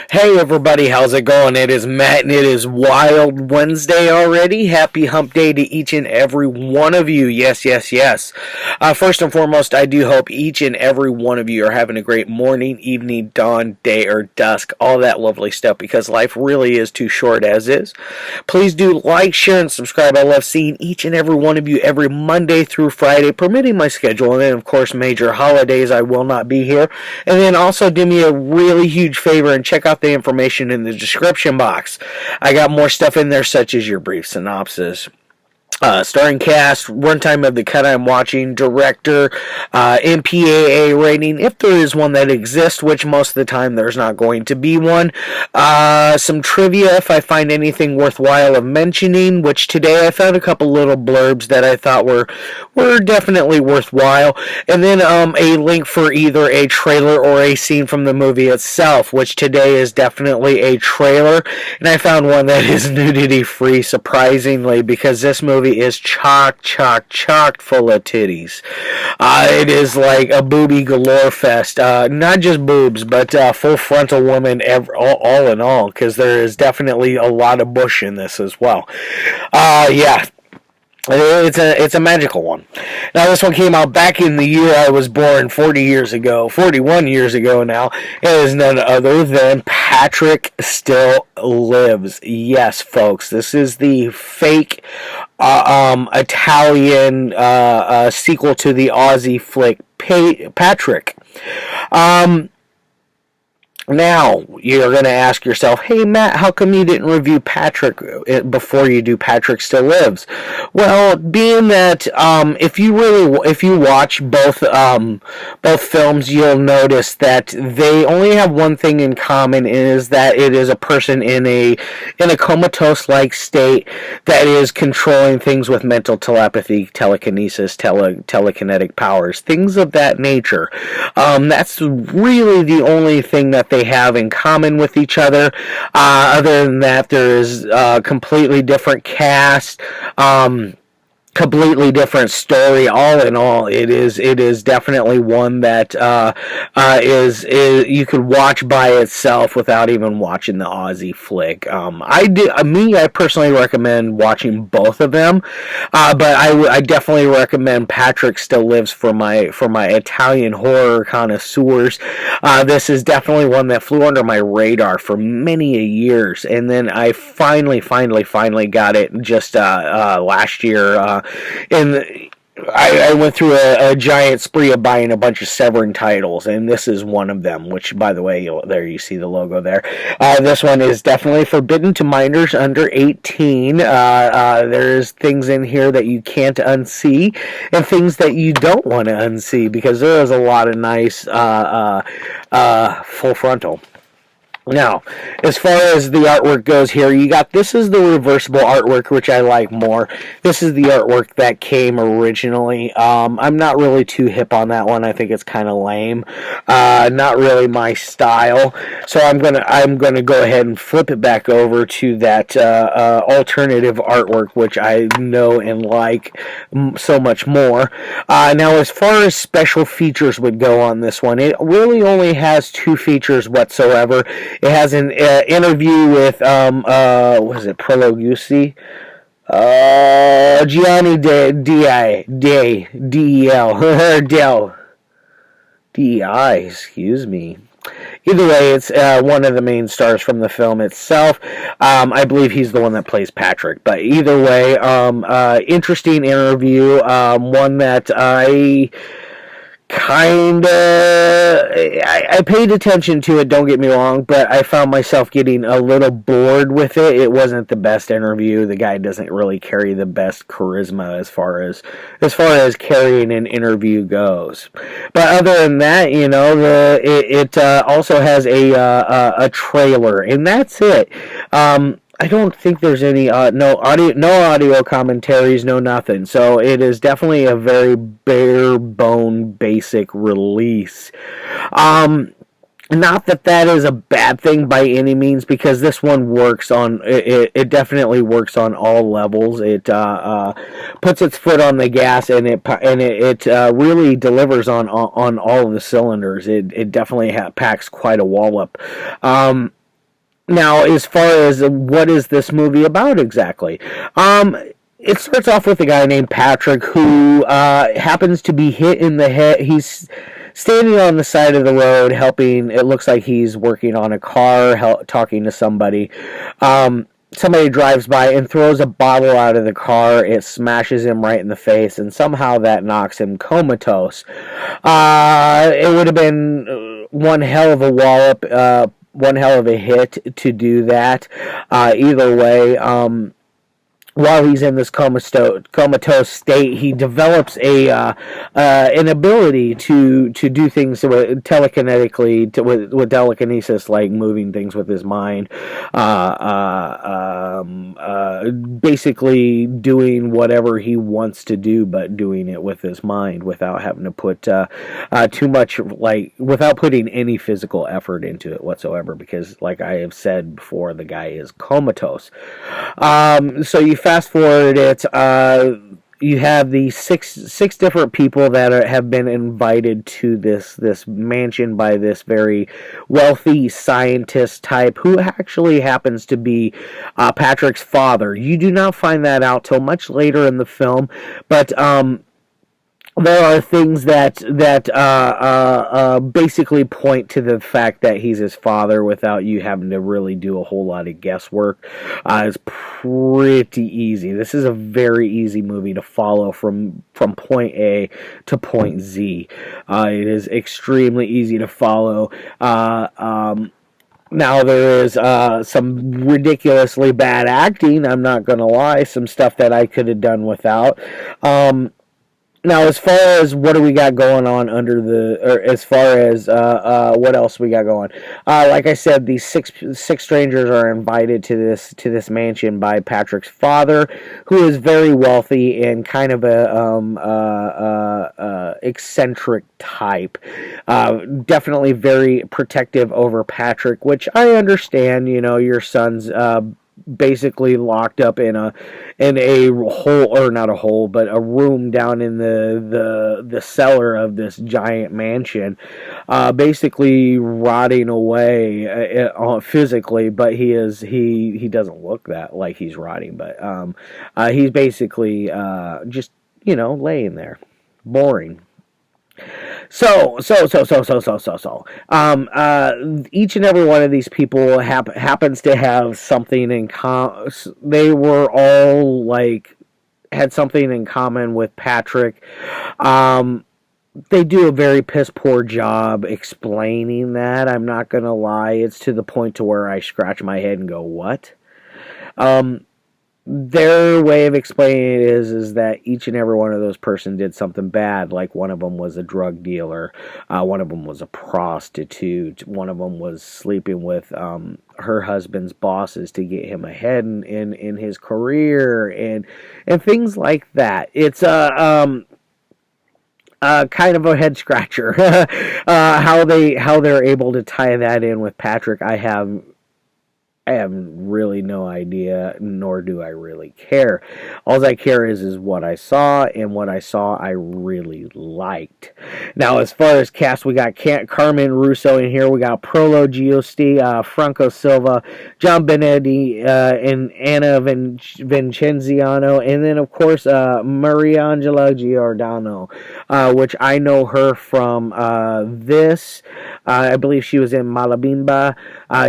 Hey everybody, how's it going? It is Matt and it is Wild Wednesday already. Happy hump day to each and every one of you. Yes, yes, yes. First and foremost, I do hope each and every one of you are having a great morning, evening, dawn, day, or dusk. All that lovely stuff because life really is too short as is. Please do like, share, and subscribe. I love seeing each and every one of you every Monday through Friday, permitting my schedule. And then, of course, major holidays, I will not be here. And then also do me a really huge favor and check out the information in the description box. I got more stuff in there, such as your brief synopsis, starring cast, runtime of the cut I'm watching, director, MPAA rating, if there is one that exists, which most of the time there's not going to be one. Some trivia if I find anything worthwhile of mentioning, which today I found a couple little blurbs that I thought were definitely worthwhile. And then a link for either a trailer or a scene from the movie itself, which today is definitely a trailer. And I found one that is nudity free, surprisingly, because this movie is chock full of titties. It is like a booby galore fest. Not just boobs, but full frontal woman all in all, because there is definitely a lot of bush in this as well. Yeah. It's a magical one. Now, this one came out back in the year I was born, 41 years ago now. It is none other than Patrick Still Lives. Yes, folks, this is the fake Italian sequel to the Aussie flick Patrick. Now, you're going to ask yourself, hey, Matt, how come you didn't review Patrick before you do Patrick Still Lives? Well, being that if you watch both films, you'll notice that they only have one thing in common, is that it is a person in a comatose-like state that is controlling things with mental telepathy, telekinesis, telekinetic powers, things of that nature. That's really the only thing that they have in common with each other. Other than that, there is a completely different cast, completely different story. All in all, it is definitely one that is you could watch by itself without even watching the Aussie flick. I personally recommend watching both of them, but I definitely recommend Patrick Still Lives for my Italian horror connoisseurs. This is definitely one that flew under my radar for many years, and then I finally got it just last year. And I went through a giant spree of buying a bunch of Severin titles, and this is one of them, which, by the way, there you see the logo there. This one is definitely forbidden to minors under 18. There's things in here that you can't unsee, and things that you don't want to unsee, because there is a lot of nice full frontal. Now, as far as the artwork goes here, this is the reversible artwork, which I like more. This is the artwork that came originally. I'm not really too hip on that one. I think it's kind of lame. Not really my style. So I'm gonna go ahead and flip it back over to that alternative artwork, which I know and like so much more. Now, as far as special features would go on this one, it really only has two features whatsoever. It has an interview with, was it Prolo Giusti? Gianni DEI, excuse me. Either way, it's one of the main stars from the film itself. I believe he's the one that plays Patrick. But either way, interesting interview. One that I I paid attention to it, don't get me wrong, but I found myself getting a little bored with it. It wasn't the best interview. The guy doesn't really carry the best charisma as far as carrying an interview goes. But other than that, it also has a trailer, and that's it. I don't think there's any no audio commentaries, no nothing. So it is definitely a very bare bone basic release. Not that is a bad thing by any means, because this one works on it definitely works on all levels. It puts its foot on the gas, and it really delivers on all of the cylinders. It definitely packs quite a wallop. Now, as far as what is this movie about exactly, it starts off with a guy named Patrick who happens to be hit in the head. He's standing on the side of the road, helping. It looks like he's working on a car, talking to somebody. Somebody drives by and throws a bottle out of the car. It smashes him right in the face, and somehow that knocks him comatose. It would have been one hell of a wallop, one hell of a hit to do that. Either way, while he's in this comatose state, he develops an ability to do things telekinetically, with telekinesis, like moving things with his mind, basically doing whatever he wants to do, but doing it with his mind without having to put too much, like without putting any physical effort into it whatsoever. Because, like I have said before, the guy is comatose. So you fast forward it. You have these six different people that have been invited to this mansion by this very wealthy scientist type, who actually happens to be Patrick's father. You do not find that out till much later in the film, but there are things that basically point to the fact that he's his father without you having to really do a whole lot of guesswork. It's pretty easy. This is a very easy movie to follow from point A to point Z. It is extremely easy to follow. Now, there is some ridiculously bad acting, I'm not going to lie, some stuff that I could have done without. Now, as far as what do we got going on or as far as what else we got going, like I said, these six strangers are invited to this mansion by Patrick's father, who is very wealthy and kind of a eccentric type. Definitely very protective over Patrick, which I understand. You know, your son's basically locked up in a hole, or not a hole, but a room down in the cellar of this giant mansion, basically rotting away physically. But he doesn't look that like he's rotting, but he's basically just, laying there, boring. So, each and every one of these people happens to have something in common. They were all had something in common with Patrick. They do a very piss poor job explaining that. I'm not gonna lie. It's to the point to where I scratch my head and go, "What?" Their way of explaining it is that each and every one of those person did something bad. Like, one of them was a drug dealer, one of them was a prostitute, one of them was sleeping with her husband's bosses to get him ahead in his career, and things like that. It's kind of a head scratcher. How they're able to tie that in with Patrick, I have really no idea, nor do I really care. All I care is what I saw, and what I saw I really liked. Now, as far as cast, we got Carmen, Russo in here. We got Prolo, Giusti, Franco, Silva, John Benedy, and Anna Vincenziano, and then, of course, Mariangela Giordano, which I know her from this. I believe she was in Malabimba.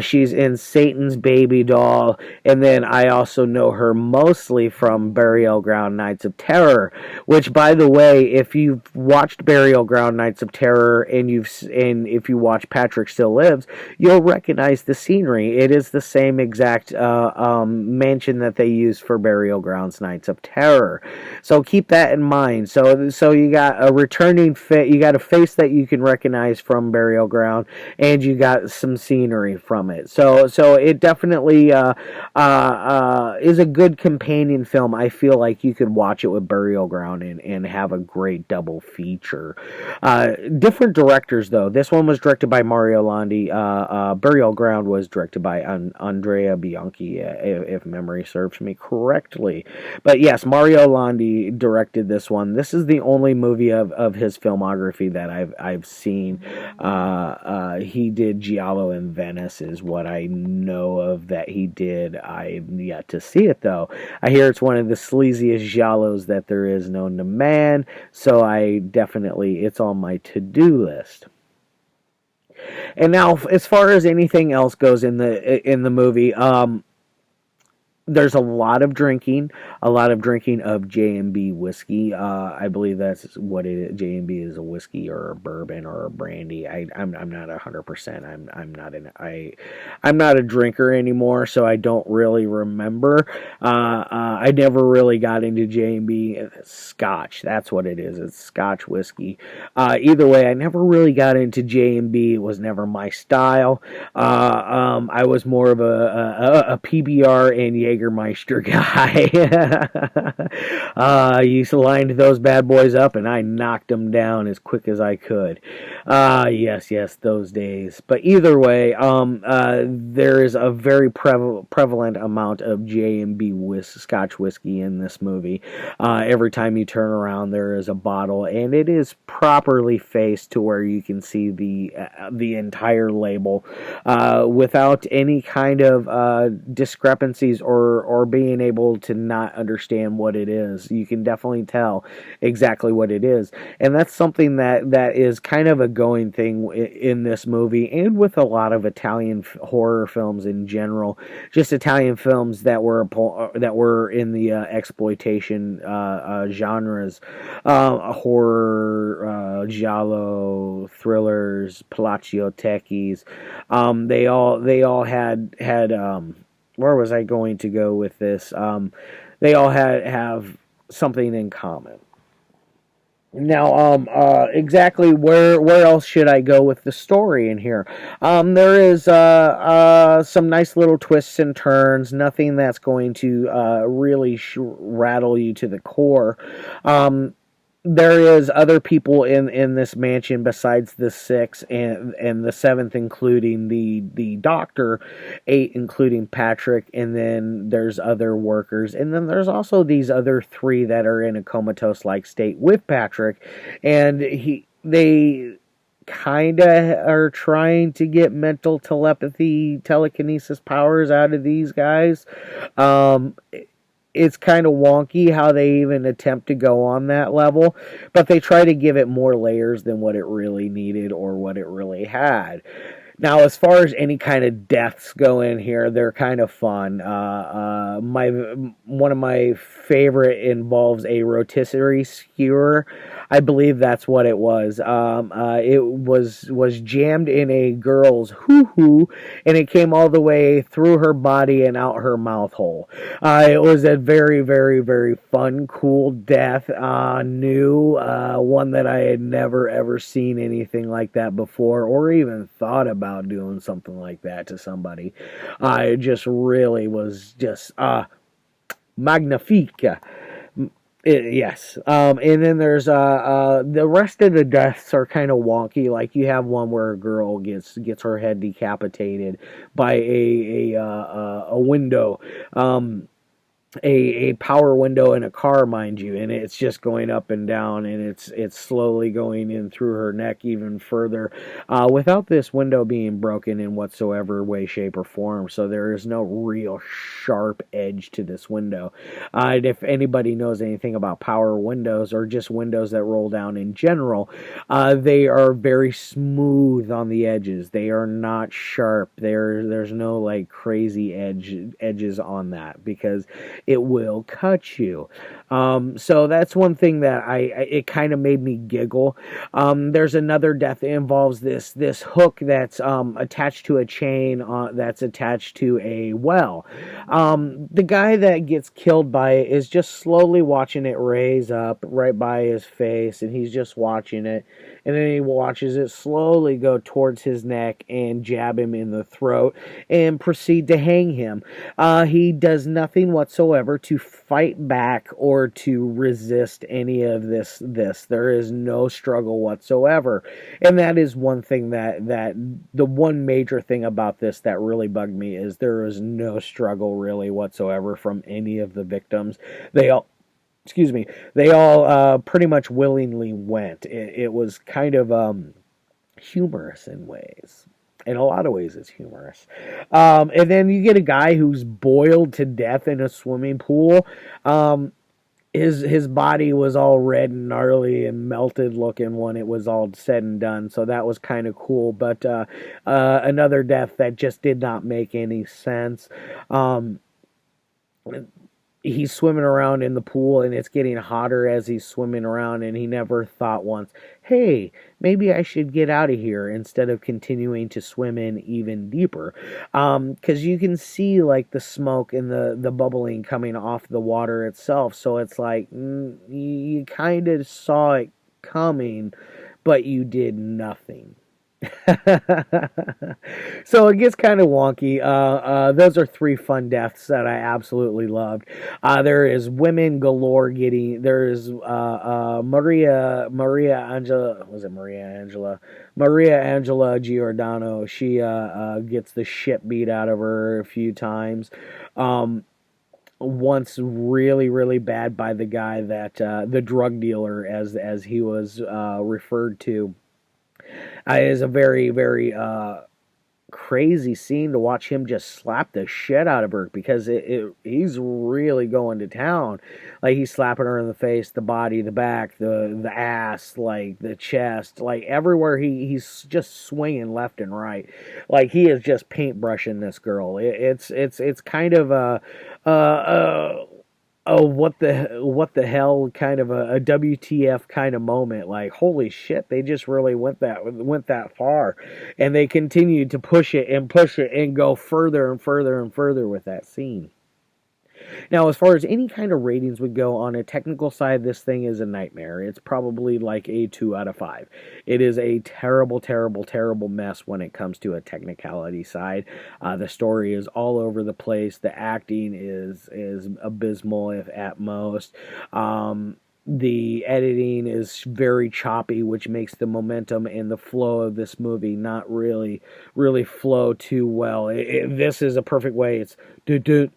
She's in Satan's Baby Doll, and then I also know her mostly from Burial Ground Nights of Terror, which, by the way, if you've watched Burial Ground Nights of Terror and if you watch Patrick Still Lives, you'll recognize the scenery. It is the same exact mansion that they used for Burial Grounds Nights of Terror. So keep that in mind. So you got a returning you got a face that you can recognize from Burial Ground, and you got some scenery from it. So it definitely is a good companion film. I feel like you could watch it with Burial Ground and have a great double feature. Different directors, though. This one was directed by Mario Landi. Burial Ground was directed by Andrea Bianchi, if memory serves me correctly. But yes, Mario Landi directed this one. This is the only movie of his filmography that I've seen. He did Giallo in Venice, is what I know of that he did. I'm yet to see it, though. I hear it's one of the sleaziest giallos that there is known to man, so it's on my to-do list. And now, as far as anything else goes in the movie, there's a lot of drinking, of J&B whiskey. I believe that's what it is. J&B is a whiskey or a bourbon or a brandy. I'm not 100%. I'm not a drinker anymore, so I don't really remember. I never really got into J&B. Scotch. That's what it is. It's Scotch whiskey. Either way, I never really got into J&B. It was never my style. I was more of a PBR and Jägermeister guy. I used to line those bad boys up, and I knocked them down as quick as I could. Yes, those days. But either way, there is a very prevalent amount of J&B Scotch whiskey in this movie. Every time you turn around, there is a bottle, and it is properly faced to where you can see the entire label without any kind of discrepancies or being able to not understand what it is. You can definitely tell exactly what it is, and that's something that is kind of a going thing in this movie, and with a lot of Italian horror films in general. Just Italian films that were in the exploitation genres, horror, giallo, thrillers, palacciotechis. They all had where was I going to go with this? They all have something in common. Now, exactly where else should I go with the story in here? There is some nice little twists and turns. Nothing that's going to really rattle you to the core. There is other people in this mansion besides the six and the seventh, including the doctor, eight including Patrick, and then there's other workers, and then there's also these other three that are in a comatose like state with Patrick, and they kind of are trying to get mental telepathy, telekinesis powers out of these guys. It's kind of wonky how they even attempt to go on that level, but they try to give it more layers than what it really needed or what it really had. Now, as far as any kind of deaths go in here, they're kind of fun. One of my favorite involves a rotisserie skewer. I believe that's what it was. It was jammed in a girl's hoo-hoo, and it came all the way through her body and out her mouth hole. It was a very, very, very fun, cool death. New, one that I had never, ever seen anything like that before, or even thought about doing something like that to somebody. It just really was just magnifique. Yes. And then there's the rest of the deaths are kind of wonky. Like you have one where a girl gets her head decapitated by a window. A power window in a car, mind you, and it's just going up and down, and it's slowly going in through her neck even further, without this window being broken in whatsoever way, shape, or form. So there is no real sharp edge to this window. And if anybody knows anything about power windows or just windows that roll down in general, they are very smooth on the edges. They are not sharp. There's no like crazy edges on that, because it will cut you. So that's one thing that it kind of made me giggle. There's another death that involves this hook that's attached to a chain that's attached to a well. The guy that gets killed by it is just slowly watching it raise up right by his face, and he's just watching it, and then he watches it slowly go towards his neck and jab him in the throat and proceed to hang him. He does nothing whatsoever to fight back or to resist any of this. There is no struggle whatsoever. And that is one thing that the one major thing about this that really bugged me is there is no struggle really whatsoever from any of the victims. They all pretty much willingly went. It was kind of humorous in ways. In a lot of ways, it's humorous. And then you get a guy who's boiled to death in a swimming pool. Um, his body was all red and gnarly and melted looking when it was all said and done. So that was kind of cool. But another death that just did not make any sense. Um, he's swimming around in the pool and it's getting hotter as he's swimming around, and he never thought once, hey, maybe I should get out of here instead of continuing to swim in even deeper. Because you can see like the smoke and the bubbling coming off the water itself, so it's like you kind of saw it coming, but you did nothing. So it gets kind of wonky. Those are three fun deaths that I absolutely loved. There is women galore getting. There is Maria Angela. Was it Maria Angela? Maria Angela Giordano. She gets the shit beat out of her a few times. Once really really bad by the guy that the drug dealer, as he was referred to. It is a very, very crazy scene to watch him just slap the shit out of her, because he's really going to town. Like, he's slapping her in the face, the body, the back, the ass, like the chest, like everywhere. He's just swinging left and right. Like, he is just paintbrushing this girl. It's kind of a what the hell kind of a WTF kind of moment. Like, holy shit, they just really went that far, and they continued to push it and go further and further and further with that scene. Now, as far as any kind of ratings would go on a technical side, this thing is a nightmare. It's probably like a 2 out of 5. It is a terrible, terrible, terrible mess when it comes to a technicality side. The story is all over the place. The acting is abysmal, if at most. The editing is very choppy, which makes the momentum and the flow of this movie not really flow too well. This is a perfect way. It's do do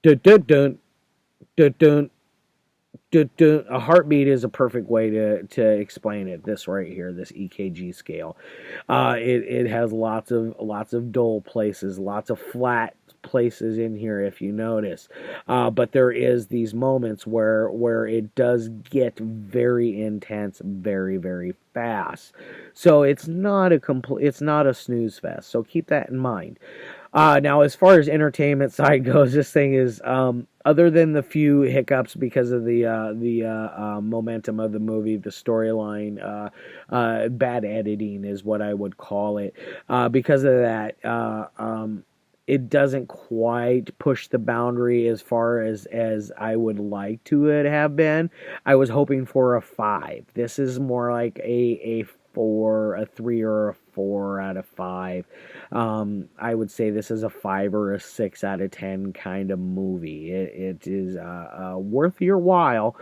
dun, dun, dun, dun, dun, dun, dun. A heartbeat is a perfect way to explain it. This right here, this EKG scale, it has lots of dull places, lots of flat places in here, if you notice. But there is these moments where it does get very intense, very very fast. So it's not a snooze fest. So keep that in mind. Now, as far as entertainment side goes, this thing is, other than the few hiccups because of the momentum of the movie, the storyline, bad editing is what I would call it. Because of that, it doesn't quite push the boundary as far as I would like to it have been. I was hoping for a 5. This is more like a 4, a 3, or a 4 out of 5. I would say this is a 5 or a 6 out of 10 kind of movie. It is worth your while.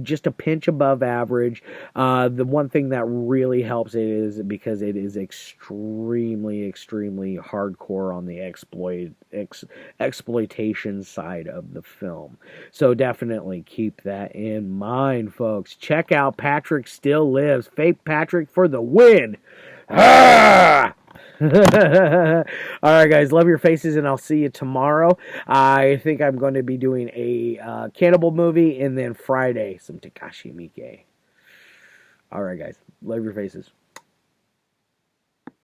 Just a pinch above average. The one thing that really helps it is because it is extremely, extremely hardcore on the exploitation side of the film. So definitely keep that in mind, folks. Check out Patrick Still Lives. Fake Patrick for the win. Ah! All right, guys, love your faces, and I'll see you tomorrow. I think I'm going to be doing a cannibal movie, and then Friday some Takashi Miike. All right, guys, love your faces.